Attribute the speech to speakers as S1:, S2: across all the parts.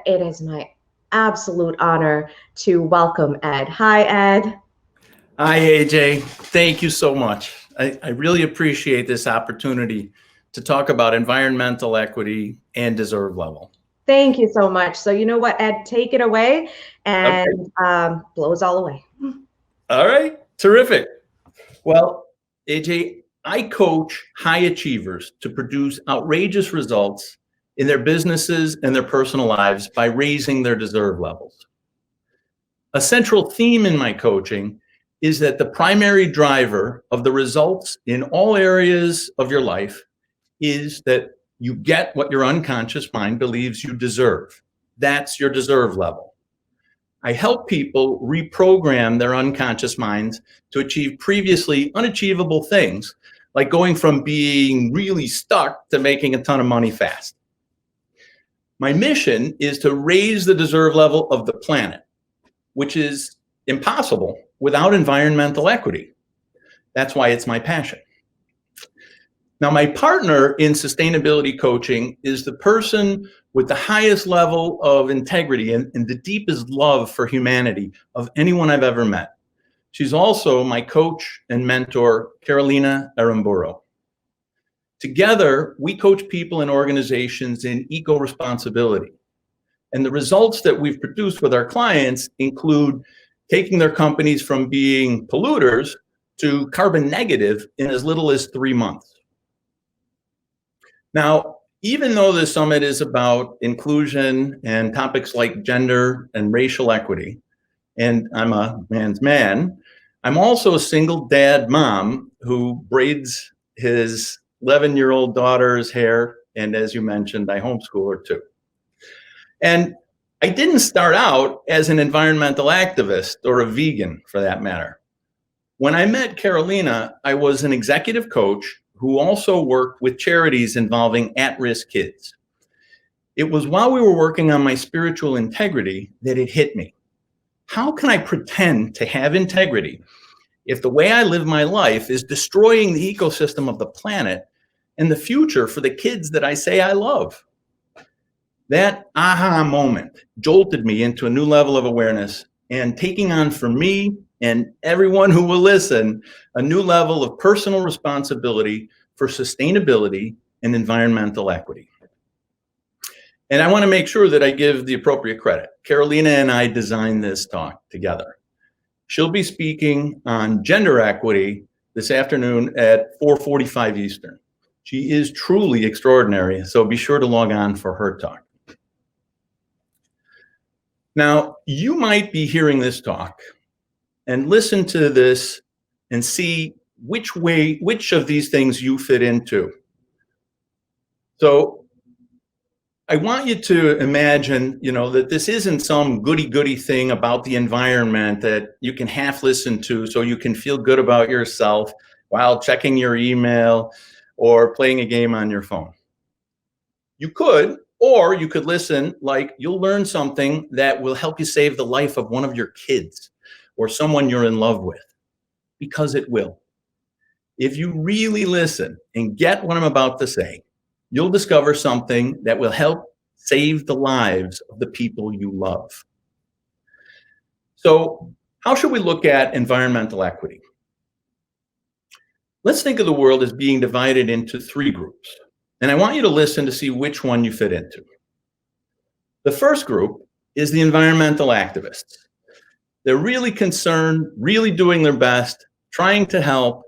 S1: it is my absolute honor to welcome Ed. Hi, Ed.
S2: Hi, AJ. Thank you so much. I really appreciate this opportunity to talk about environmental equity and deserve level.
S1: Thank you so much. So you know what, Ed, take it away and blow us all away.
S2: All right, terrific. Well, AJ, I coach high achievers to produce outrageous results in their businesses and their personal lives by raising their deserve levels. A central theme in my coaching is that the primary driver of the results in all areas of your life is that you get what your unconscious mind believes you deserve. That's your deserve level. I help people reprogram their unconscious minds to achieve previously unachievable things, like going from being really stuck to making a ton of money fast. My mission is to raise the deserve level of the planet, which is impossible without environmental equity. That's why it's my passion. Now, my partner in sustainability coaching is the person with the highest level of integrity and the deepest love for humanity of anyone I've ever met. She's also my coach and mentor, Carolina Aramburu. Together, we coach people and organizations in eco-responsibility. And the results that we've produced with our clients include taking their companies from being polluters to carbon negative in as little as 3 months. Now, even though this summit is about inclusion and topics like gender and racial equity, and I'm a man's man, I'm also a single dad mom who braids his 11-year-old daughter's hair, and as you mentioned, I homeschool her too. And I didn't start out as an environmental activist or a vegan, for that matter. When I met Carolina, I was an executive coach who also worked with charities involving at-risk kids. It was while we were working on my spiritual integrity that it hit me. How can I pretend to have integrity if the way I live my life is destroying the ecosystem of the planet and the future for the kids that I say I love? That aha moment jolted me into a new level of awareness and taking on for me and everyone who will listen, a new level of personal responsibility for sustainability and environmental equity. And I want to make sure that I give the appropriate credit. Carolina and I designed this talk together. She'll be speaking on gender equity this afternoon at 4:45 Eastern. She is truly extraordinary, so be sure to log on for her talk. Now, you might be hearing this talk and listen to this and see which of these things you fit into. So I want you to imagine, that this isn't some goody-goody thing about the environment that you can half listen to so you can feel good about yourself while checking your email or playing a game on your phone. You could, or you could listen like you'll learn something that will help you save the life of one of your kids or someone you're in love with, because it will. If you really listen and get what I'm about to say, you'll discover something that will help save the lives of the people you love. So, how should we look at environmental equity? Let's think of the world as being divided into 3 groups. And I want you to listen to see which one you fit into. The first group is the environmental activists. They're really concerned, really doing their best, trying to help,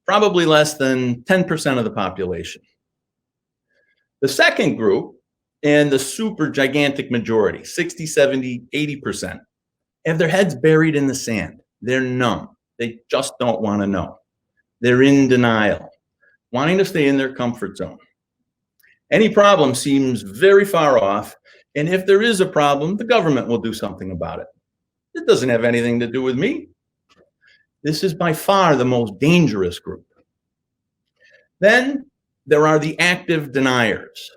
S2: probably less than 10% of the population. The second group, and the super gigantic majority, 60, 70, 80%, have their heads buried in the sand. They're numb. They just don't want to know. They're in denial, wanting to stay in their comfort zone. Any problem seems very far off, and if there is a problem, the government will do something about it. It doesn't have anything to do with me. This is by far the most dangerous group. Then there are the active deniers.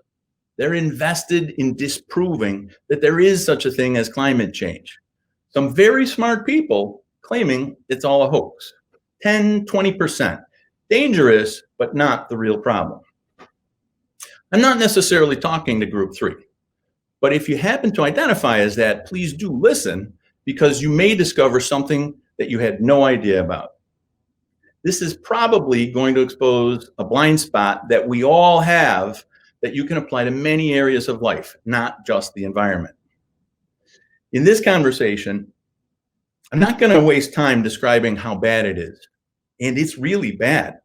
S2: They're invested in disproving that there is such a thing as climate change. Some very smart people claiming it's all a hoax. 10, 20%. Dangerous, but not the real problem. I'm not necessarily talking to group 3. But if you happen to identify as that, please do listen, because you may discover something that you had no idea about. This is probably going to expose a blind spot that we all have that you can apply to many areas of life, not just the environment. In this conversation, I'm not going to waste time describing how bad it is, and it's really bad.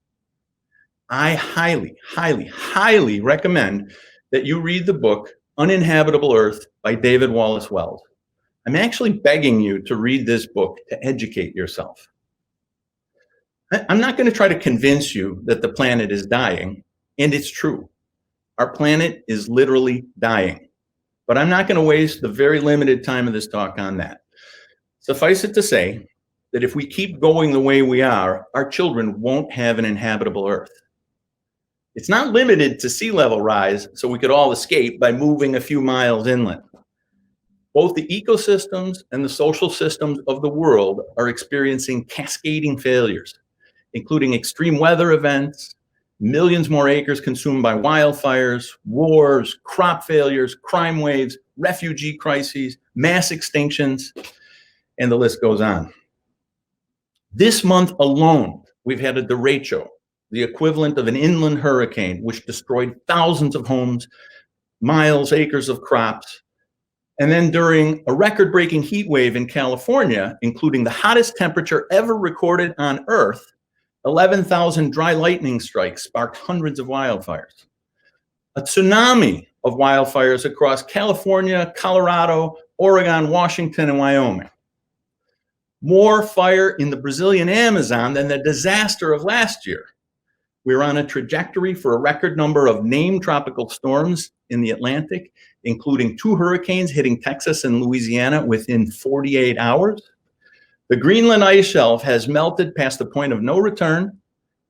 S2: I highly, highly, highly recommend that you read the book Uninhabitable Earth by David Wallace Wells. I'm actually begging you to read this book to educate yourself. I'm not going to try to convince you that the planet is dying, and it's true. Our planet is literally dying, but I'm not going to waste the very limited time of this talk on that. Suffice it to say that if we keep going the way we are, our children won't have an inhabitable Earth. It's not limited to sea level rise, so we could all escape by moving a few miles inland. Both the ecosystems and the social systems of the world are experiencing cascading failures, including extreme weather events, millions more acres consumed by wildfires, wars, crop failures, crime waves, refugee crises, mass extinctions, and the list goes on. This month alone, we've had a derecho, the equivalent of an inland hurricane, which destroyed thousands of homes, miles, acres of crops. And then during a record-breaking heat wave in California, including the hottest temperature ever recorded on Earth, 11,000 dry lightning strikes sparked hundreds of wildfires. A tsunami of wildfires across California, Colorado, Oregon, Washington, and Wyoming. More fire in the Brazilian Amazon than the disaster of last year. We're on a trajectory for a record number of named tropical storms in the Atlantic, including 2 hurricanes hitting Texas and Louisiana within 48 hours. The Greenland ice shelf has melted past the point of no return,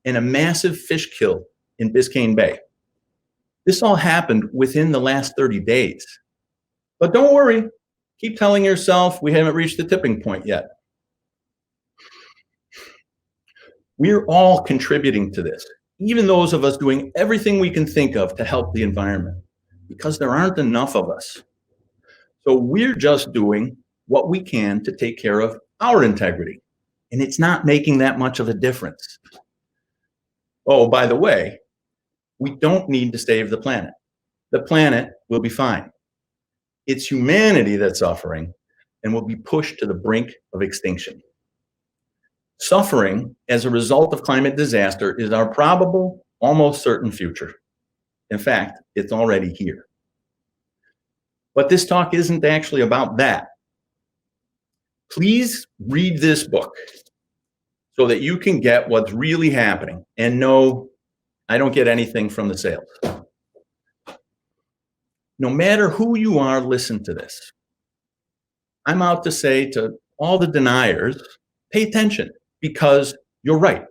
S2: and a massive fish kill in Biscayne Bay. This all happened within the last 30 days. But don't worry, keep telling yourself we haven't reached the tipping point yet. We're all contributing to this, even those of us doing everything we can think of to help the environment, because there aren't enough of us. So we're just doing what we can to take care of our integrity, and it's not making that much of a difference. Oh, by the way, we don't need to save the planet. The planet will be fine. It's humanity that's suffering and will be pushed to the brink of extinction. Suffering as a result of climate disaster is our probable, almost certain future. In fact, it's already here. But this talk isn't actually about that. Please read this book so that you can get what's really happening. And no, I don't get anything from the sales. No matter who you are, listen to this. I'm out to say to all the deniers, pay attention, because you're right.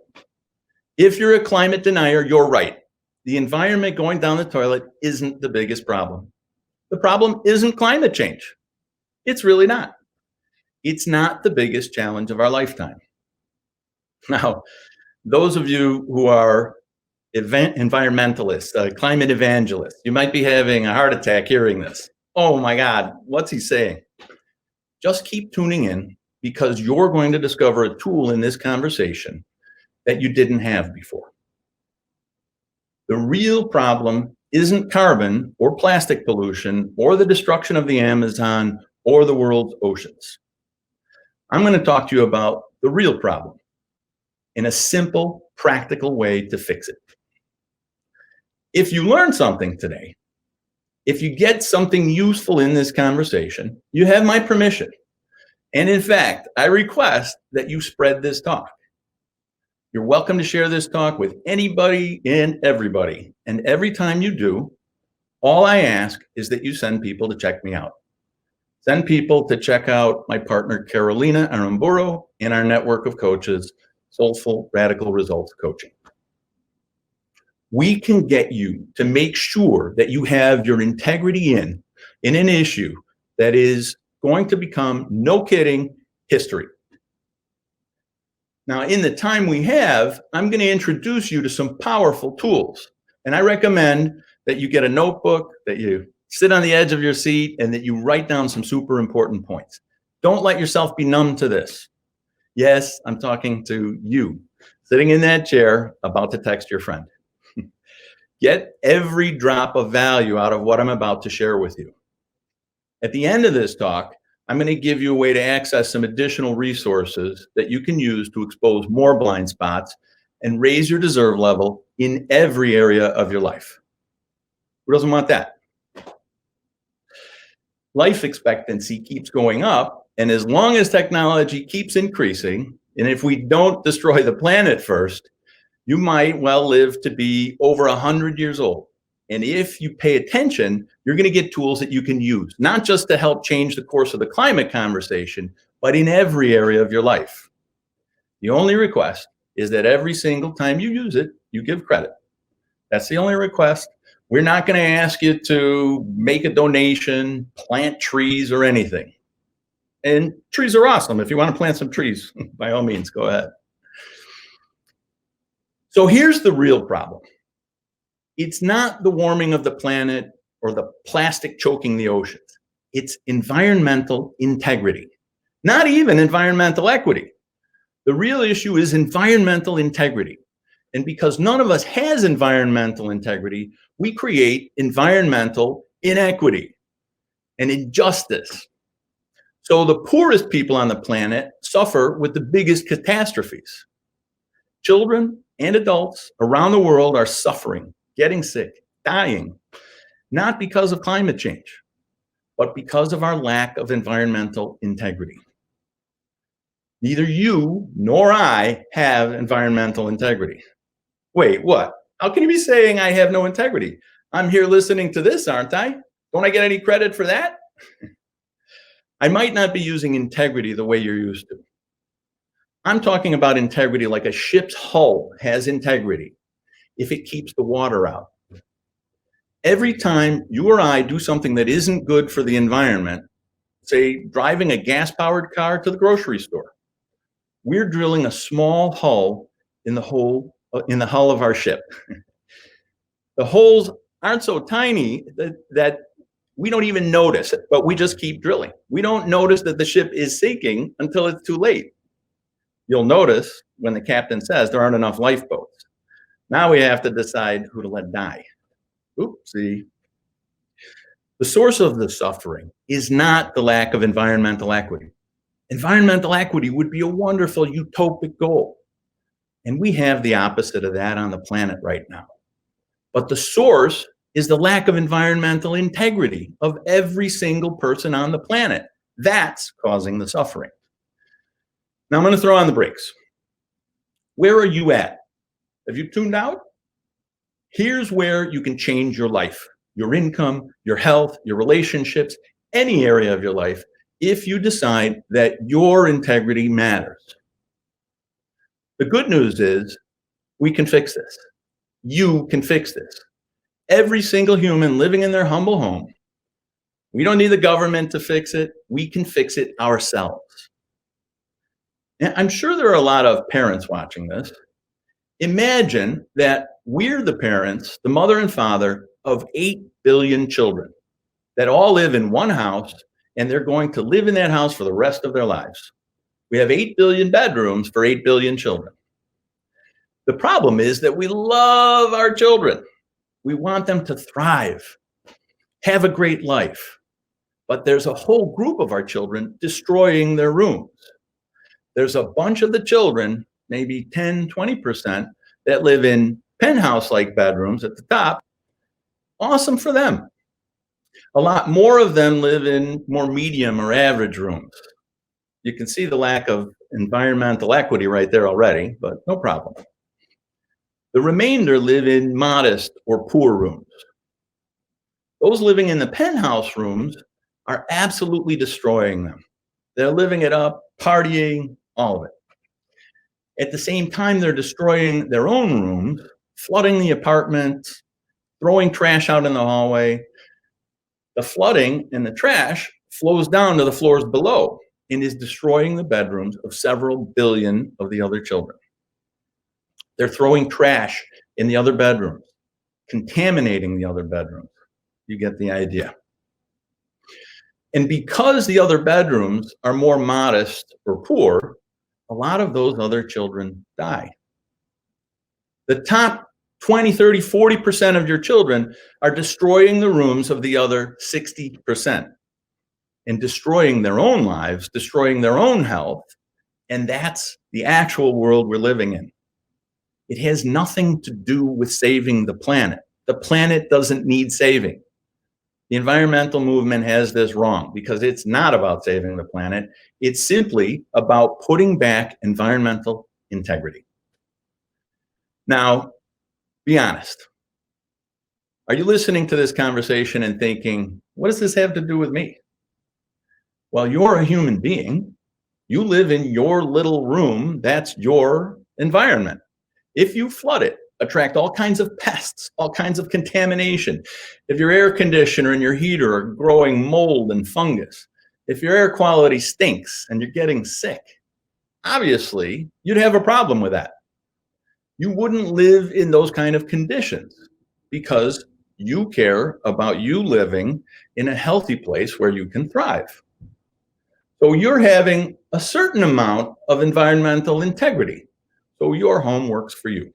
S2: If you're a climate denier, you're right. The environment going down the toilet isn't the biggest problem. The problem isn't climate change. It's really not. It's not the biggest challenge of our lifetime. Now, those of you who are environmentalists, climate evangelists, you might be having a heart attack hearing this. Oh my God, what's he saying? Just keep tuning in, because you're going to discover a tool in this conversation that you didn't have before. The real problem isn't carbon or plastic pollution or the destruction of the Amazon or the world's oceans. I'm going to talk to you about the real problem in a simple, practical way to fix it. If you learn something today, if you get something useful in this conversation, you have my permission. And in fact, I request that you spread this talk. You're welcome to share this talk with anybody and everybody. And every time you do, all I ask is that you send people to check me out. Send people to check out my partner, Carolina Aramburo, and our network of coaches, Soulful Radical Results Coaching. We can get you to make sure that you have your integrity in an issue that is going to become, no kidding, history. Now, in the time we have, I'm going to introduce you to some powerful tools. And I recommend that you get a notebook, that you sit on the edge of your seat and that you write down some super important points. Don't let yourself be numb to this. Yes, I'm talking to you, sitting in that chair, about to text your friend. Get every drop of value out of what I'm about to share with you. At the end of this talk, I'm going to give you a way to access some additional resources that you can use to expose more blind spots and raise your deserve level in every area of your life. Who doesn't want that? Life expectancy keeps going up, and as long as technology keeps increasing, and if we don't destroy the planet first, you might well live to be over 100 years old. And if you pay attention, you're going to get tools that you can use, not just to help change the course of the climate conversation, but in every area of your life. The only request is that every single time you use it, you give credit. That's the only request. We're not going to ask you to make a donation, plant trees, or anything. And trees are awesome. If you want to plant some trees, by all means, go ahead. So here's the real problem. It's not the warming of the planet or the plastic choking the oceans. It's environmental integrity, not even environmental equity. The real issue is environmental integrity. And because none of us has environmental integrity, we create environmental inequity and injustice. So the poorest people on the planet suffer with the biggest catastrophes. Children and adults around the world are suffering, getting sick, dying, not because of climate change, but because of our lack of environmental integrity. Neither you nor I have environmental integrity. Wait, what? How can you be saying I have no integrity? I'm here listening to this, aren't I? Don't I get any credit for that? I might not be using integrity the way you're used to. I'm talking about integrity like a ship's hull has integrity if it keeps the water out. Every time you or I do something that isn't good for the environment, say driving a gas-powered car to the grocery store, we're drilling a small hole in the hull of our ship. The holes aren't so tiny that we don't even notice it, but we just keep drilling. We don't notice that the ship is sinking until it's too late. You'll notice when the captain says there aren't enough lifeboats. Now we have to decide who to let die. Oopsie. The source of the suffering is not the lack of environmental equity. Environmental equity would be a wonderful utopic goal. And we have the opposite of that on the planet right now. But the source is the lack of environmental integrity of every single person on the planet. That's causing the suffering. Now I'm going to throw on the brakes. Where are you at? Have you tuned out? Here's where you can change your life, your income, your health, your relationships, any area of your life, if you decide that your integrity matters. The good news is we can fix this. You can fix this. Every single human living in their humble home. We don't need the government to fix it. We can fix it ourselves. And I'm sure there are a lot of parents watching this. Imagine that we're the parents, the mother and father of 8 billion children that all live in one house, and they're going to live in that house for the rest of their lives. We have 8 billion bedrooms for 8 billion children. The problem is that we love our children. We want them to thrive, have a great life. But there's a whole group of our children destroying their rooms. There's a bunch of the children, maybe 10, 20%, that live in penthouse-like bedrooms at the top. Awesome for them. A lot more of them live in more medium or average rooms. You can see the lack of environmental equity right there already, but no problem. The remainder live in modest or poor rooms. Those living in the penthouse rooms are absolutely destroying them. They're living it up, partying, all of it. At the same time, they're destroying their own rooms, flooding the apartment, throwing trash out in the hallway. The flooding and the trash flows down to the floors below and is destroying the bedrooms of several billion of the other children. They're throwing trash in the other bedrooms, contaminating the other bedrooms. You get the idea. And because the other bedrooms are more modest or poor, a lot of those other children die. The top 20, 30, 40% of your children are destroying the rooms of the other 60% and destroying their own lives, destroying their own health. And that's the actual world we're living in. It has nothing to do with saving the planet. The planet doesn't need saving. The environmental movement has this wrong because it's not about saving the planet. It's simply about putting back environmental integrity. Now, be honest. Are you listening to this conversation and thinking, what does this have to do with me? Well, you're a human being. You live in your little room. That's your environment. If you flood it, attract all kinds of pests, all kinds of contamination. If your air conditioner and your heater are growing mold and fungus, if your air quality stinks and you're getting sick, obviously you'd have a problem with that. You wouldn't live in those kind of conditions because you care about you living in a healthy place where you can thrive. So you're having a certain amount of environmental integrity. So your home works for you.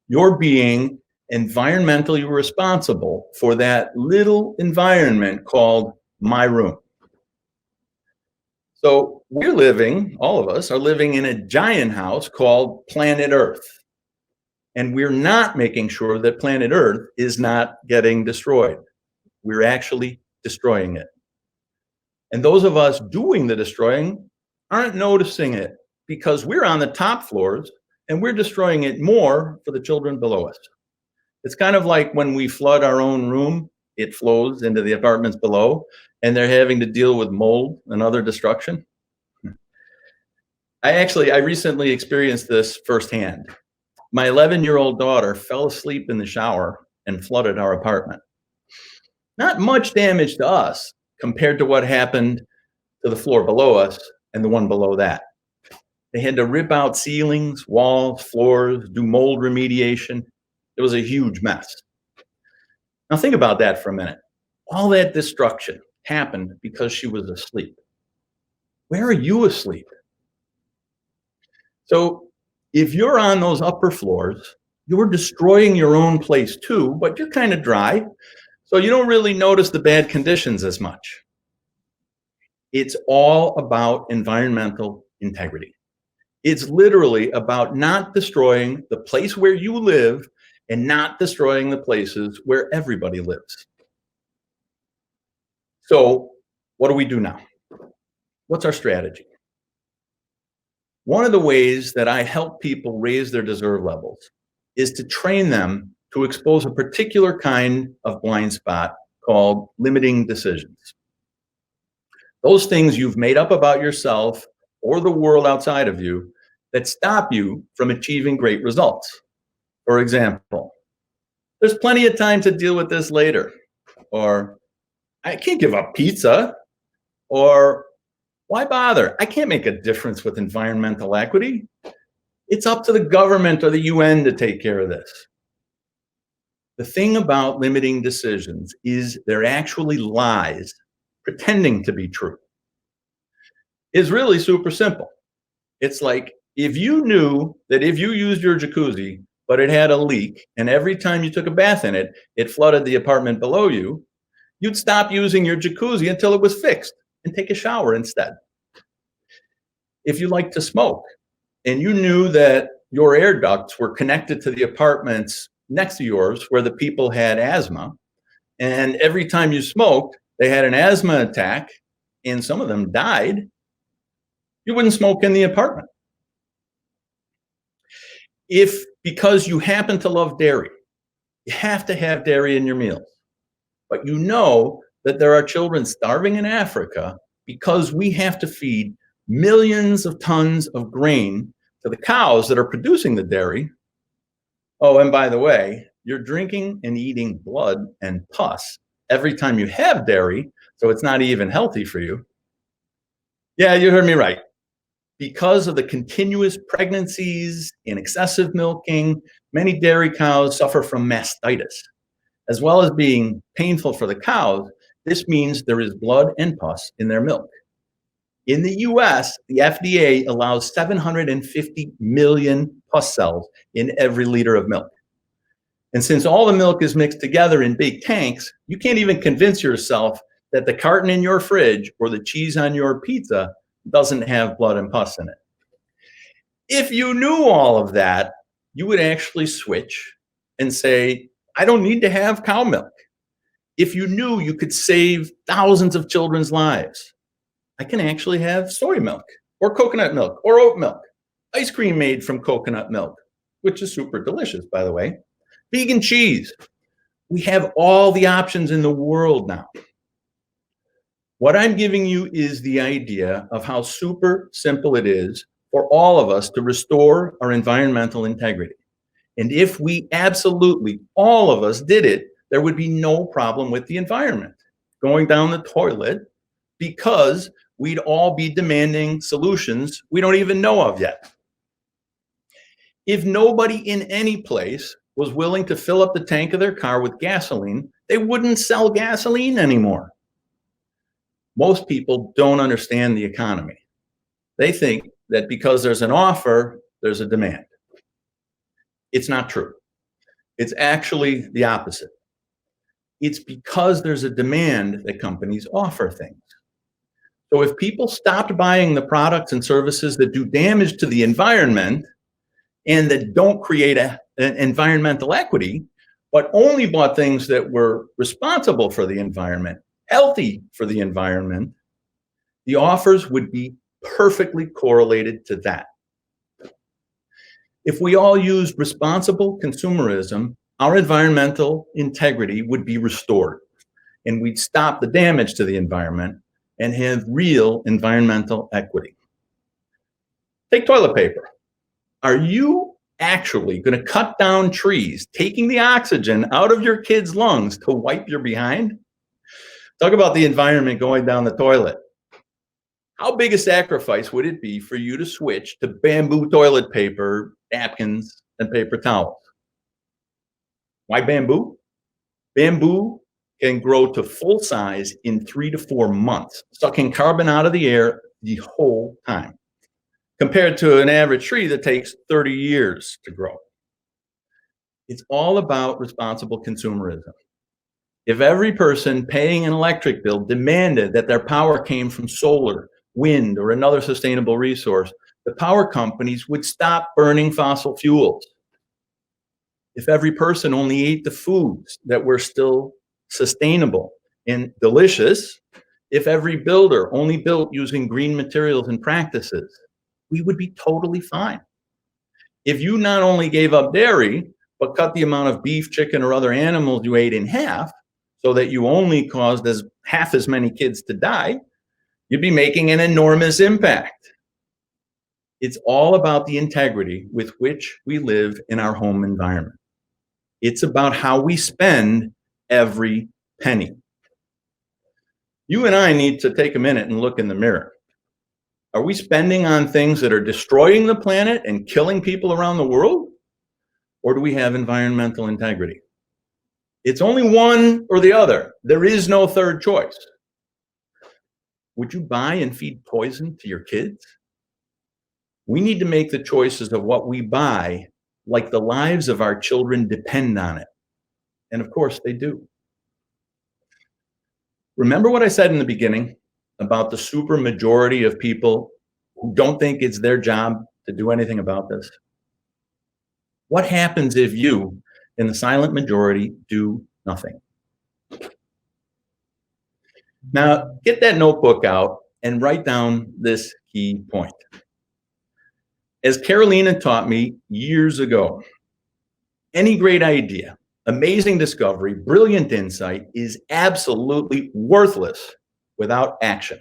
S2: You're being environmentally responsible for that little environment called my room. So we're living, all of us are living in a giant house called planet Earth. And we're not making sure that planet Earth is not getting destroyed. We're actually destroying it. And those of us doing the destroying aren't noticing it because we're on the top floors and we're destroying it more for the children below us. It's kind of like when we flood our own room, it flows into the apartments below and they're having to deal with mold and other destruction. I recently experienced this firsthand. My 11-year-old daughter fell asleep in the shower and flooded our apartment. Not much damage to us compared to what happened to the floor below us and the one below that. They had to rip out ceilings, walls, floors, do mold remediation. It was a huge mess. Now think about that for a minute. All that destruction happened because she was asleep. Where are you asleep? So if you're on those upper floors, you're destroying your own place too, but you're kind of dry. So you don't really notice the bad conditions as much. It's all about environmental integrity. It's literally about not destroying the place where you live and not destroying the places where everybody lives. So what do we do now? What's our strategy? One of the ways that I help people raise their deserve levels is to train them to expose a particular kind of blind spot called limiting decisions. Those things you've made up about yourself or the world outside of you that stop you from achieving great results. For example, there's plenty of time to deal with this later, or I can't give up pizza, or why bother? I can't make a difference with environmental equity. It's up to the government or the UN to take care of this. The thing about limiting decisions is they're actually lies pretending to be true. It's really super simple. It's like if you knew that if you used your jacuzzi, but it had a leak, and every time you took a bath in it, it flooded the apartment below you, you'd stop using your jacuzzi until it was fixed and take a shower instead. If you like to smoke and you knew that your air ducts were connected to the apartments next to yours where the people had asthma, and every time you smoked, they had an asthma attack and some of them died, you wouldn't smoke in the apartment. If, because you happen to love dairy, you have to have dairy in your meals, but you know that there are children starving in Africa because we have to feed millions of tons of grain to the cows that are producing the dairy. Oh, and by the way, you're drinking and eating blood and pus every time you have dairy, so it's not even healthy for you. Yeah, you heard me right. Because of the continuous pregnancies and excessive milking, many dairy cows suffer from mastitis. as well as being painful for the cows, this means there is blood and pus in their milk. In the US, the FDA allows 750 million pus cells in every liter of milk. And since all the milk is mixed together in big tanks, you can't even convince yourself that the carton in your fridge or the cheese on your pizza doesn't have blood and pus in it. If you knew all of that, you would actually switch and say, I don't need to have cow milk. If you knew you could save thousands of children's lives, I can actually have soy milk or coconut milk or oat milk, ice cream made from coconut milk, which is super delicious, by the way, vegan cheese. We have all the options in the world now. What I'm giving you is the idea of how super simple it is for all of us to restore our environmental integrity. And if we absolutely, all of us did it, there would be no problem with the environment going down the toilet, because we'd all be demanding solutions we don't even know of yet. If nobody in any place was willing to fill up the tank of their car with gasoline, they wouldn't sell gasoline anymore. Most people don't understand the economy. They think that because there's an offer, there's a demand. It's not true. It's actually the opposite. It's because there's a demand that companies offer things. So if people stopped buying the products and services that do damage to the environment and that don't create an environmental equity, but only bought things that were responsible for the environment, healthy for the environment, the offers would be perfectly correlated to that. If we all used responsible consumerism, our environmental integrity would be restored, and we'd stop the damage to the environment and have real environmental equity. Take toilet paper. Are you actually going to cut down trees, taking the oxygen out of your kids' lungs to wipe your behind? Talk about the environment going down the toilet. How big a sacrifice would it be for you to switch to bamboo toilet paper, napkins, and paper towels? Why bamboo? Bamboo can grow to full size in 3 to 4 months, sucking carbon out of the air the whole time, compared to an average tree that takes 30 years to grow. It's all about responsible consumerism. If every person paying an electric bill demanded that their power came from solar, wind, or another sustainable resource, the power companies would stop burning fossil fuels. If every person only ate the foods that were still sustainable and delicious, if every builder only built using green materials and practices, we would be totally fine. If you not only gave up dairy, but cut the amount of beef, chicken, or other animals you ate in half, so that you only caused half as many kids to die, you'd be making an enormous impact. It's all about the integrity with which we live in our home environment. It's about how we spend every penny. You and I need to take a minute and look in the mirror. Are we spending on things that are destroying the planet and killing people around the world? Or do we have environmental integrity? It's only one or the other. There is no third choice. Would you buy and feed poison to your kids? We need to make the choices of what we buy like the lives of our children depend on it. And of course they do. Remember what I said in the beginning about the super majority of people who don't think it's their job to do anything about this? What happens if you, in the silent majority, do nothing? Now, get that notebook out and write down this key point. As Carolina taught me years ago, any great idea, amazing discovery, brilliant insight is absolutely worthless without action.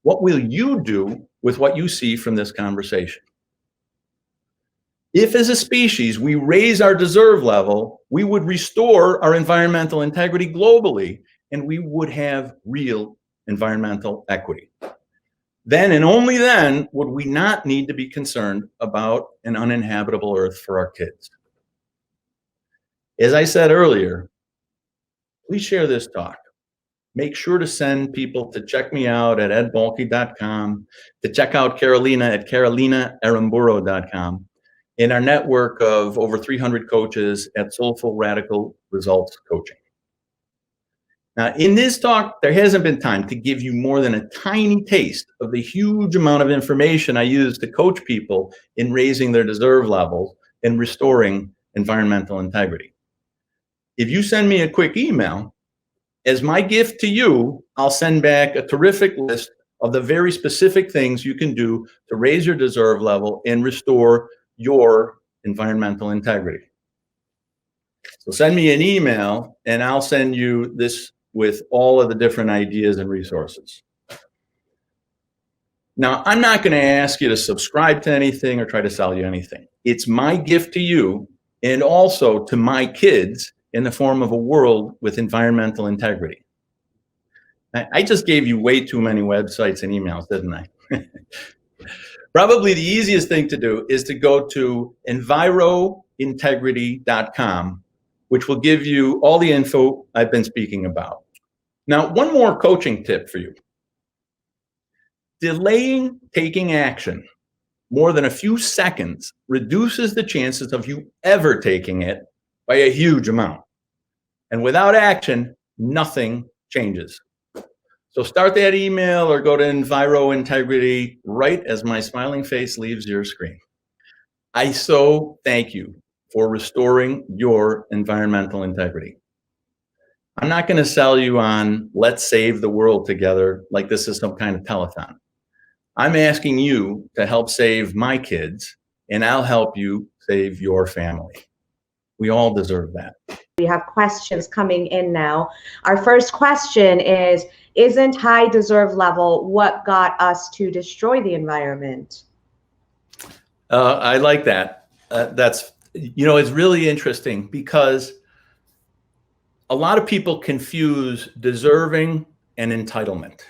S2: What will you do with what you see from this conversation? If as a species we raise our deserve level, we would restore our environmental integrity globally, and we would have real environmental equity. Then and only then would we not need to be concerned about an uninhabitable Earth for our kids. As I said earlier, please share this talk. Make sure to send people to check me out at edbalke.com, to check out Carolina at carolinaaramburo.com, and our network of over 300 coaches at Soulful Radical Results Coaching. Now, in this talk, there hasn't been time to give you more than a tiny taste of the huge amount of information I use to coach people in raising their deserve levels and restoring environmental integrity. If you send me a quick email, as my gift to you, I'll send back a terrific list of the very specific things you can do to raise your deserve level and restore your environmental integrity. So send me an email and I'll send you this with all of the different ideas and resources. Now, I'm not going to ask you to subscribe to anything or try to sell you anything. It's my gift to you and also to my kids in the form of a world with environmental integrity. I just gave you way too many websites and emails, didn't I? Probably the easiest thing to do is to go to envirointegrity.com, which will give you all the info I've been speaking about. Now, one more coaching tip for you. Delaying taking action more than a few seconds reduces the chances of you ever taking it by a huge amount. And without action, nothing changes. So start that email or go to Enviro Integrity right as my smiling face leaves your screen. I so thank you for restoring your environmental integrity. I'm not going to sell you on let's save the world together like this is some kind of telethon. I'm asking you to help save my kids, and I'll help you save your family. We all deserve that.
S1: We have questions coming in now. Our first question is, isn't high deserve level what got us to destroy the environment?
S2: I like that. That's, it's really interesting because a lot of people confuse deserving and entitlement.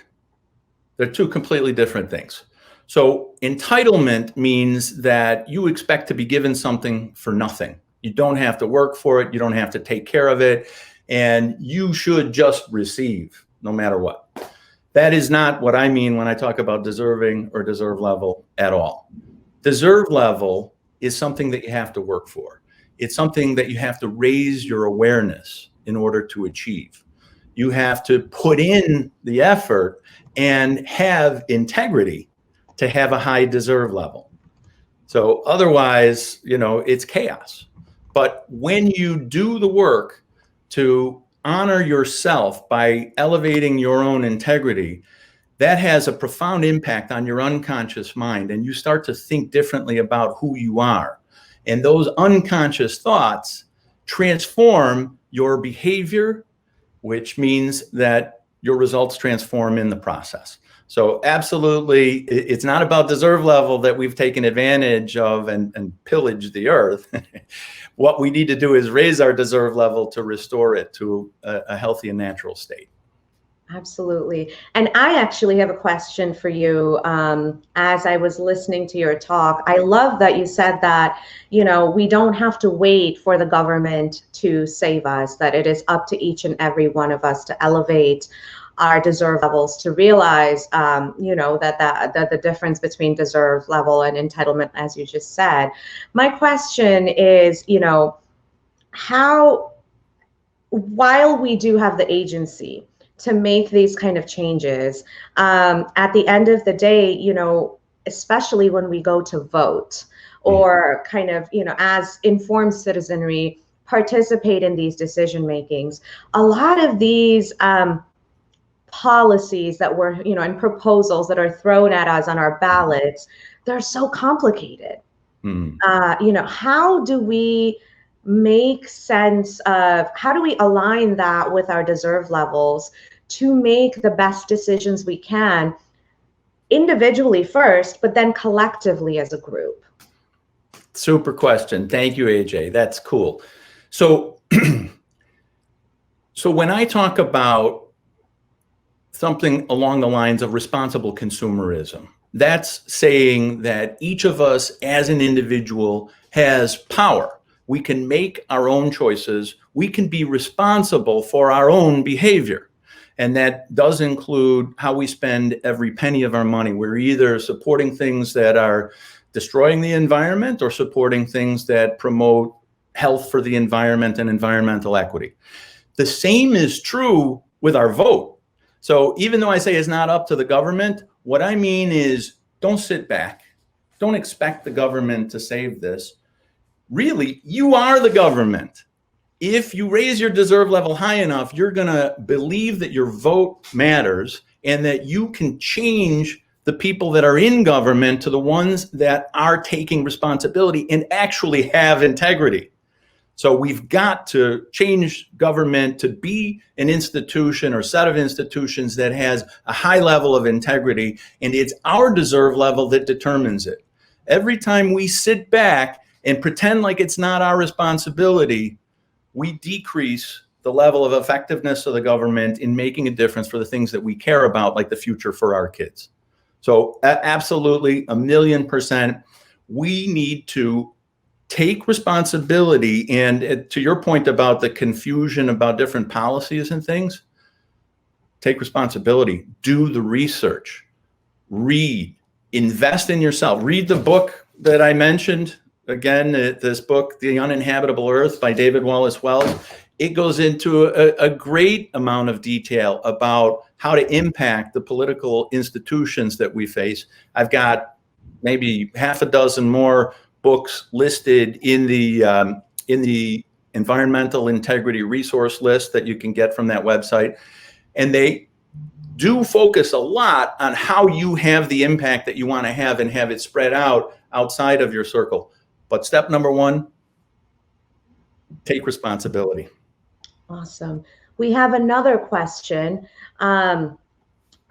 S2: They're two completely different things. So entitlement means that you expect to be given something for nothing. You don't have to work for it. You don't have to take care of it. And you should just receive no matter what. That is not what I mean when I talk about deserving or deserve level at all. Deserve level is something that you have to work for. It's something that you have to raise your awareness in order to achieve. You have to put in the effort and have integrity to have a high deserve level. So otherwise, it's chaos. But when you do the work to honor yourself by elevating your own integrity, that has a profound impact on your unconscious mind, and you start to think differently about who you are. And those unconscious thoughts transform your behavior, which means that your results transform in the process. So absolutely, it's not about deserve level that we've taken advantage of and pillaged the earth. What we need to do is raise our deserve level to restore it to a healthy and natural state.
S1: Absolutely. And I actually have a question for you. As I was listening to your talk, I love that you said that, we don't have to wait for the government to save us, that it is up to each and every one of us to elevate our deserve levels, to realize, that the difference between deserve level and entitlement, as you just said. My question is, how, while we do have the agency to make these kind of changes, at the end of the day, especially when we go to vote or kind of, as informed citizenry, participate in these decision makings, a lot of these policies that were, and proposals that are thrown at us on our ballots, they're so complicated. How do we make sense of, how do we align that with our deserve levels to make the best decisions we can, individually first, but then collectively as a group?
S2: Super question. Thank you, AJ. That's cool. So, when I talk about something along the lines of responsible consumerism, that's saying that each of us as an individual has power. We can make our own choices. we can be responsible for our own behavior. And that does include how we spend every penny of our money. We're either supporting things that are destroying the environment or supporting things that promote health for the environment and environmental equity. The same is true with our vote. So even though I say it's not up to the government, what I mean is don't sit back. Don't expect the government to save this. Really, you are the government. If you raise your deserve level high enough, you're going to believe that your vote matters and that you can change the people that are in government to the ones that are taking responsibility and actually have integrity. So we've got to change government to be an institution or set of institutions that has a high level of integrity, and it's our deserve level that determines it. Every time we sit back and pretend like it's not our responsibility, we decrease the level of effectiveness of the government in making a difference for the things that we care about, like the future for our kids. So absolutely, 1,000,000%, we need to take responsibility. And to your point about the confusion about different policies and things, take responsibility, do the research, read, invest in yourself. Read the book that I mentioned. Again, this book, The Uninhabitable Earth by David Wallace Wells, it goes into a great amount of detail about how to impact the political institutions that we face. I've got maybe half a dozen more books listed in the environmental integrity resource list that you can get from that website. And they do focus a lot on how you have the impact that you want to have and have it spread out outside of your circle. But step number one, take responsibility.
S1: Awesome. We have another question. I'm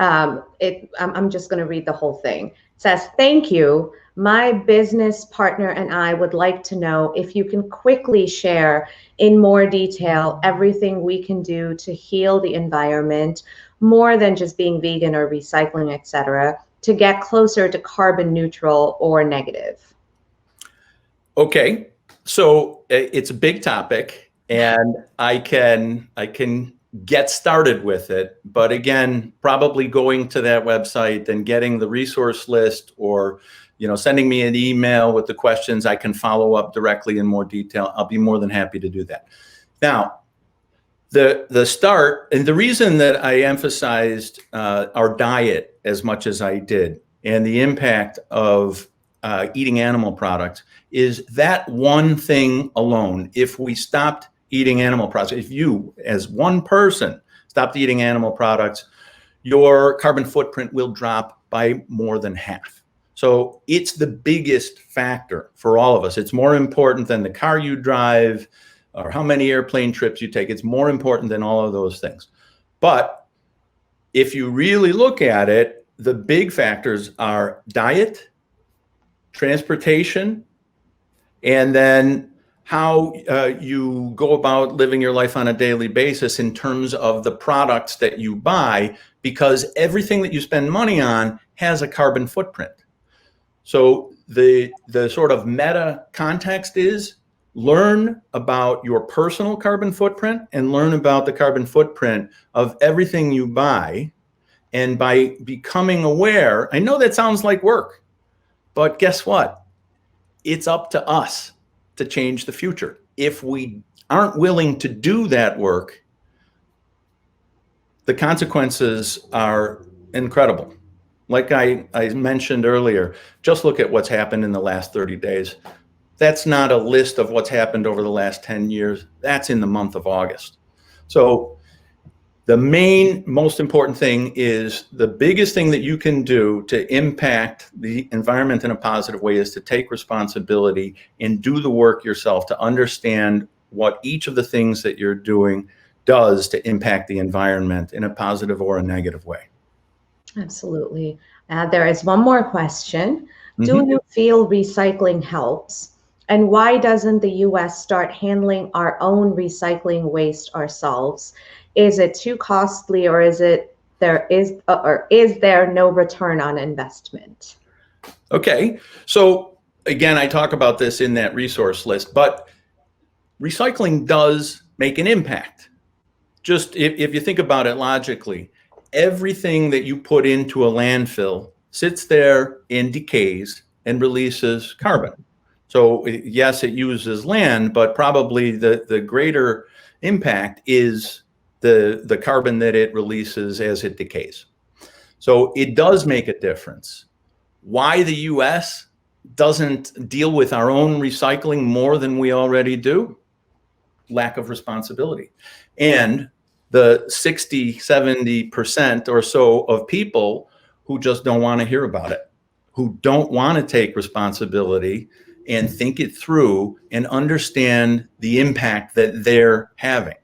S1: just going to read the whole thing. It says, thank you. My business partner and I would like to know if you can quickly share in more detail everything we can do to heal the environment, more than just being vegan or recycling, etc., to get closer to carbon neutral or negative.
S2: Okay, so it's a big topic, and I can get started with it. But again, probably going to that website and getting the resource list, or sending me an email with the questions, I can follow up directly in more detail. I'll be more than happy to do that. Now, the start, and the reason that I emphasized our diet as much as I did and the impact of eating animal products is that one thing alone. If we stopped eating animal products, if you as one person stopped eating animal products, your carbon footprint will drop by more than half. So it's the biggest factor for all of us. It's more important than the car you drive or how many airplane trips you take. It's more important than all of those things. But if you really look at it, the big factors are diet, transportation, and then how you go about living your life on a daily basis in terms of the products that you buy, because everything that you spend money on has a carbon footprint. So the sort of meta context is learn about your personal carbon footprint and learn about the carbon footprint of everything you buy. And by becoming aware, I know that sounds like work, but guess what? It's up to us to change the future. If we aren't willing to do that work, the consequences are incredible. Like I mentioned earlier, just look at what's happened in the last 30 days. That's not a list of what's happened over the last 10 years. That's in the month of August. So the most important thing is the biggest thing that you can do to impact the environment in a positive way is to take responsibility and do the work yourself to understand what each of the things that you're doing does to impact the environment in a positive or a negative way.
S1: Absolutely. There is one more question. Do you feel recycling helps? And why doesn't the US start handling our own recycling waste ourselves? Is it too costly, or is there no return on investment?
S2: Okay, so again, I talk about this in that resource list, but recycling does make an impact. Just if you think about it logically, everything that you put into a landfill sits there and decays and releases carbon. So yes, it uses land, but probably the greater impact is the carbon that it releases as it decays. So it does make a difference. Why the US doesn't deal with our own recycling more than we already do? Lack of responsibility. And the 60, 70% or so of people who just don't want to hear about it, who don't want to take responsibility and think it through and understand the impact that they're having.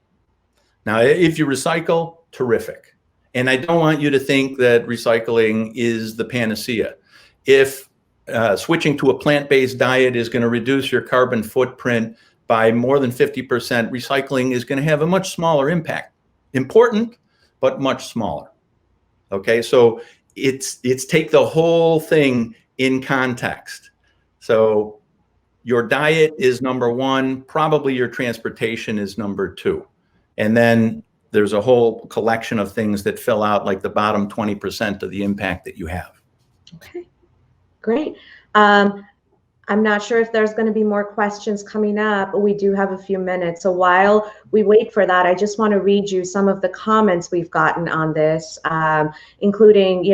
S2: Now, if you recycle, terrific. And I don't want you to think that recycling is the panacea. If switching to a plant-based diet is going to reduce your carbon footprint by more than 50%, recycling is going to have a much smaller impact. Important, but much smaller. Okay, so it's take the whole thing in context. So your diet is number one, probably your transportation is number two. And then there's a whole collection of things that fill out like the bottom 20% of the impact that you have.
S1: Okay, great. I'm not sure if there's going to be more questions coming up, but we do have a few minutes. So while we wait for that, I just want to read you some of the comments we've gotten on this, including,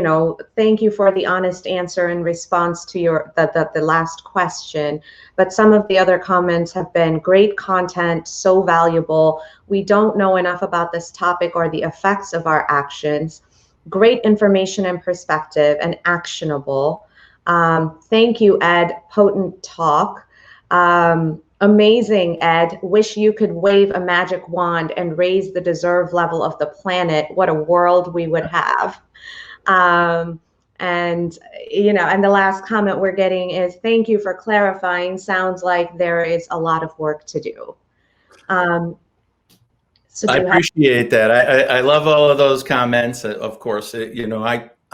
S1: thank you for the honest answer in response to the last question. But some of the other comments have been great content, so valuable. We don't know enough about this topic or the effects of our actions. Great information and perspective and actionable. Thank you, Ed. Potent talk. Amazing, Ed. Wish you could wave a magic wand and raise the deserve level of the planet. What a world we would have. And the last comment we're getting is thank you for clarifying. Sounds like there is a lot of work to do.
S2: So I appreciate that. I love all of those comments. Of course,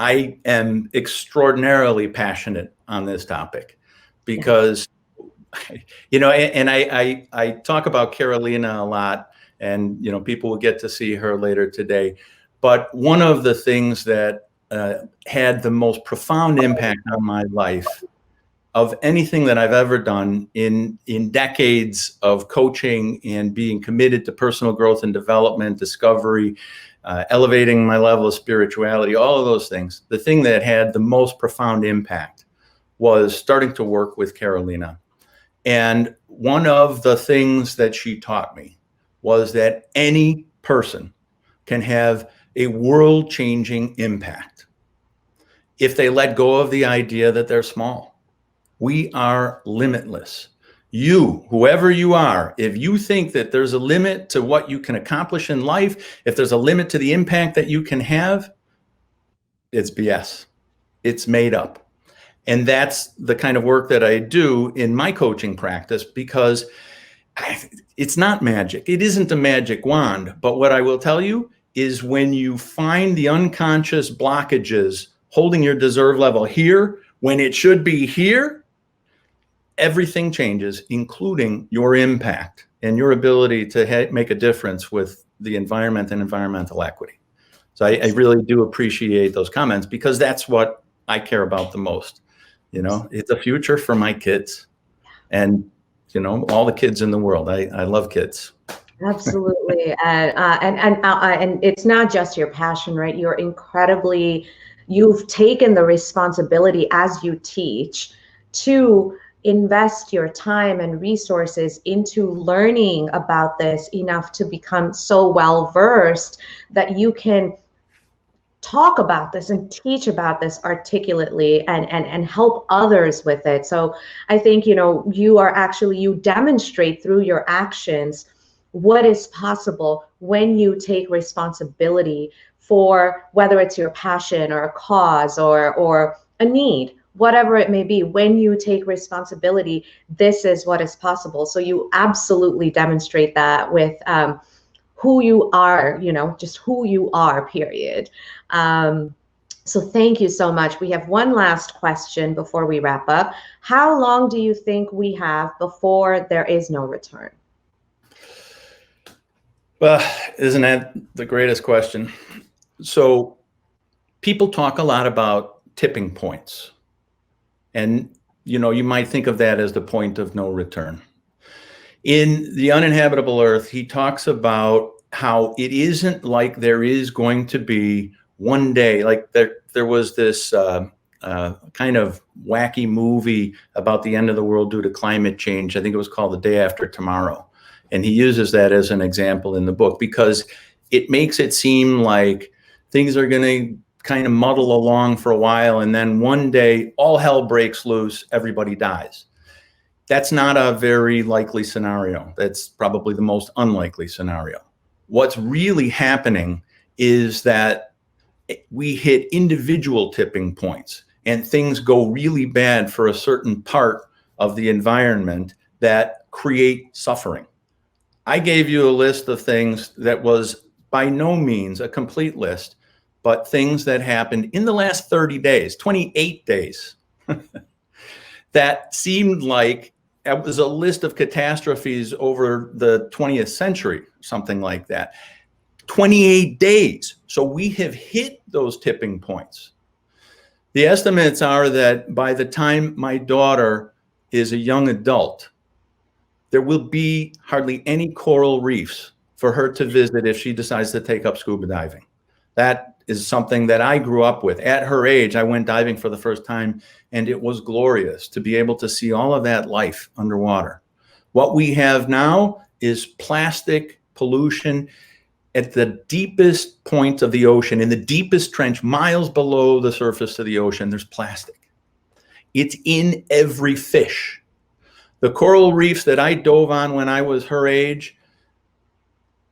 S2: I am extraordinarily passionate on this topic because, and I talk about Carolina a lot, and, people will get to see her later today. But one of the things that had the most profound impact on my life of anything that I've ever done in decades of coaching and being committed to personal growth and development, discovery, elevating my level of spirituality, all of those things. The thing that had the most profound impact was starting to work with Carolina. And one of the things that she taught me was that any person can have a world-changing impact if they let go of the idea that they're small. We are limitless. You, whoever you are, if you think that there's a limit to what you can accomplish in life, if there's a limit to the impact that you can have, it's BS. It's made up. And that's the kind of work that I do in my coaching practice because it's not magic. It isn't a magic wand. But what I will tell you is when you find the unconscious blockages holding your deserve level here when it should be here, everything changes, including your impact and your ability to make a difference with the environment and environmental equity. So I really do appreciate those comments because that's what I care about the most. It's a future for my kids and, all the kids in the world. I love kids.
S1: Absolutely. And it's not just your passion, right? You've taken the responsibility as you teach to invest your time and resources into learning about this enough to become so well versed that you can talk about this and teach about this articulately and help others with it. So I think, you demonstrate through your actions what is possible when you take responsibility for whether it's your passion or a cause or a need. Whatever it may be, when you take responsibility, this is what is possible. So you absolutely demonstrate that with who you are, just who you are, period. So thank you so much. We have one last question before we wrap up. How long do you think we have before there is no return?
S2: Well, isn't that the greatest question? So people talk a lot about tipping points. And, you might think of that as the point of no return. In The Uninhabitable Earth, he talks about how it isn't like there is going to be one day, like there was this kind of wacky movie about the end of the world due to climate change. I think it was called The Day After Tomorrow. And he uses that as an example in the book because it makes it seem like things are going to kind of muddle along for a while, and then one day all hell breaks loose, everybody dies. That's not a very likely scenario. That's probably the most unlikely scenario. What's really happening is that we hit individual tipping points and things go really bad for a certain part of the environment that create suffering. I gave you a list of things that was by no means a complete list, but things that happened in the last 30 days, 28 days, that seemed like it was a list of catastrophes over the 20th century, something like that. 28 days. So we have hit those tipping points. The estimates are that by the time my daughter is a young adult, there will be hardly any coral reefs for her to visit if she decides to take up scuba diving. That is something that I grew up with. At her age, I went diving for the first time, and it was glorious to be able to see all of that life underwater. What we have now is plastic pollution at the deepest point of the ocean, in the deepest trench, miles below the surface of the ocean, there's plastic. It's in every fish. The coral reefs that I dove on when I was her age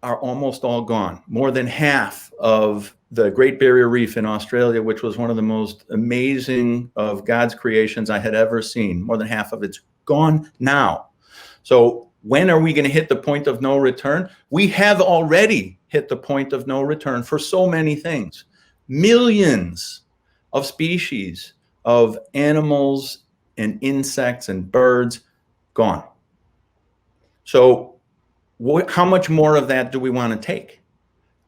S2: are almost all gone. More than half of the Great Barrier Reef in Australia, which was one of the most amazing of God's creations I had ever seen, more than half of it's gone now. So when are we going to hit the point of no return? We have already hit the point of no return for so many things. Millions of species of animals and insects and birds gone. So how much more of that do we want to take?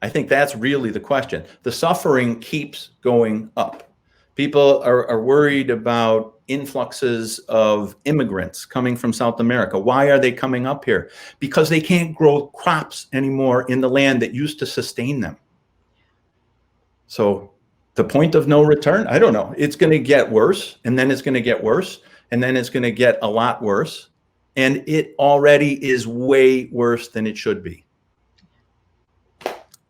S2: I think that's really the question. The suffering keeps going up. People are worried about influxes of immigrants coming from South America. Why are they coming up here? Because they can't grow crops anymore in the land that used to sustain them. So the point of no return, I don't know. It's going to get worse, and then it's going to get worse, and then it's going to get a lot worse. And it already is way worse than it should be.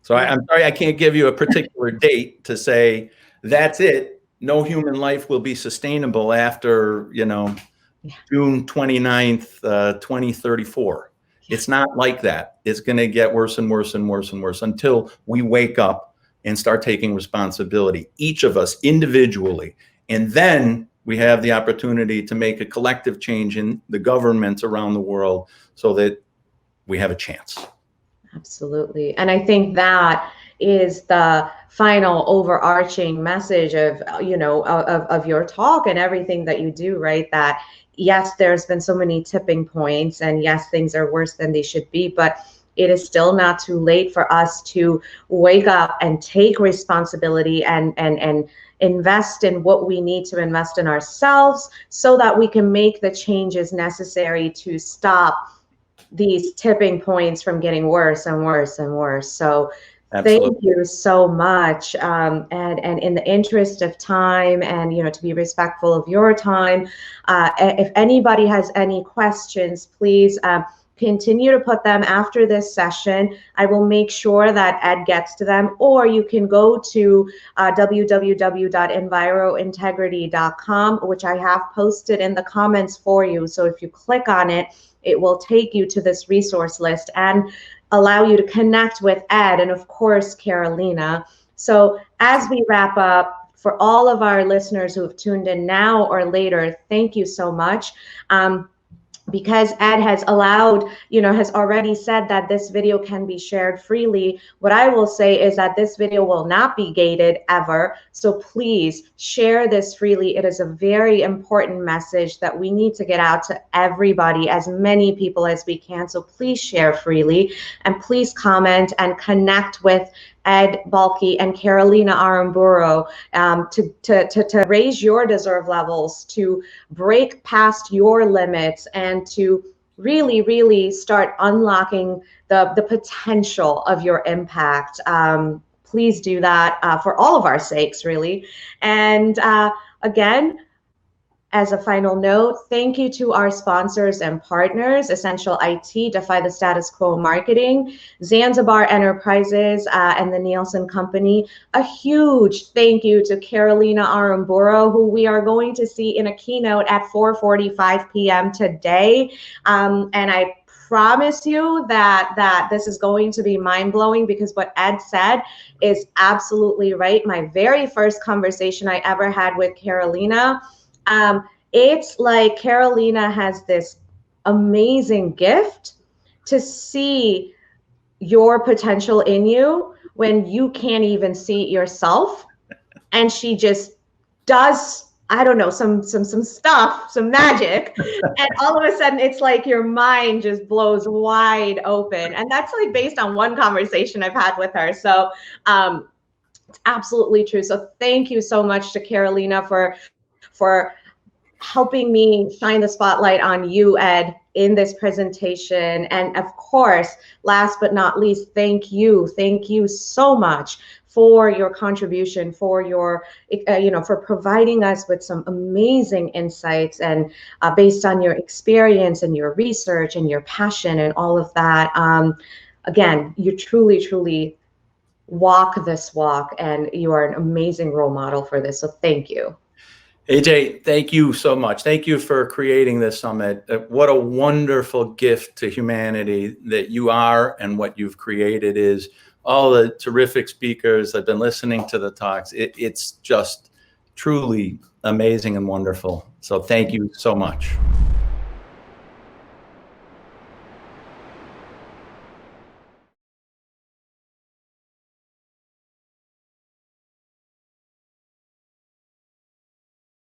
S2: So I'm sorry, I can't give you a particular date to say that's it. No human life will be sustainable after, June 29th, 2034. It's not like that. It's going to get worse and worse and worse and worse until we wake up and start taking responsibility, each of us individually. And then we have the opportunity to make a collective change in the governments around the world so that we have a chance.
S1: Absolutely. And I think that is the final overarching message of, of your talk and everything that you do, right? That yes, there's been so many tipping points, and yes, things are worse than they should be, but it is still not too late for us to wake up and take responsibility and invest in what we need to invest in ourselves so that we can make the changes necessary to stop these tipping points from getting worse and worse and worse. So absolutely. Thank you so much. And in the interest of time and, to be respectful of your time, if anybody has any questions, please continue to put them after this session. I will make sure that Ed gets to them, or you can go to www.envirointegrity.com, which I have posted in the comments for you. So if you click on it, it will take you to this resource list and allow you to connect with Ed and, of course, Carolina. So as we wrap up, for all of our listeners who have tuned in now or later, thank you so much. because Ed has allowed, has already said that this video can be shared freely, what I will say is that this video will not be gated ever. So please share this freely. It is a very important message that we need to get out to everybody, as many people as we can. So please share freely, and please comment and connect with Ed Balke and Carolina Aramburu to raise your deserve levels, to break past your limits, and to really, really start unlocking the potential of your impact. Please do that for all of our sakes, really. And again, as a final note, thank you to our sponsors and partners: Essential IT, Defy the Status Quo Marketing, Zanzibar Enterprises, and the Nielsen Company. A huge thank you to Carolina Aramburu, who we are going to see in a keynote at 4:45 p.m. today. And I promise you that this is going to be mind-blowing, because what Ed said is absolutely right. My very first conversation I ever had with Carolina, it's like Carolina has this amazing gift to see your potential in you when you can't even see it yourself. And she just does, I don't know, some stuff, some magic. And all of a sudden it's like your mind just blows wide open. And that's like based on one conversation I've had with her. So it's absolutely true. So thank you so much to Carolina for helping me shine the spotlight on you, Ed, in this presentation. And of course, last but not least, thank you so much for your contribution, for your, for providing us with some amazing insights, and based on your experience and your research and your passion and all of that. Again, you truly walk this walk, and you are an amazing role model for this. So thank you.
S2: AJ, thank you so much. Thank you for creating this summit. What a wonderful gift to humanity that you are, and what you've created is all the terrific speakers. I've been listening to the talks. It's just truly amazing and wonderful. So thank you so much.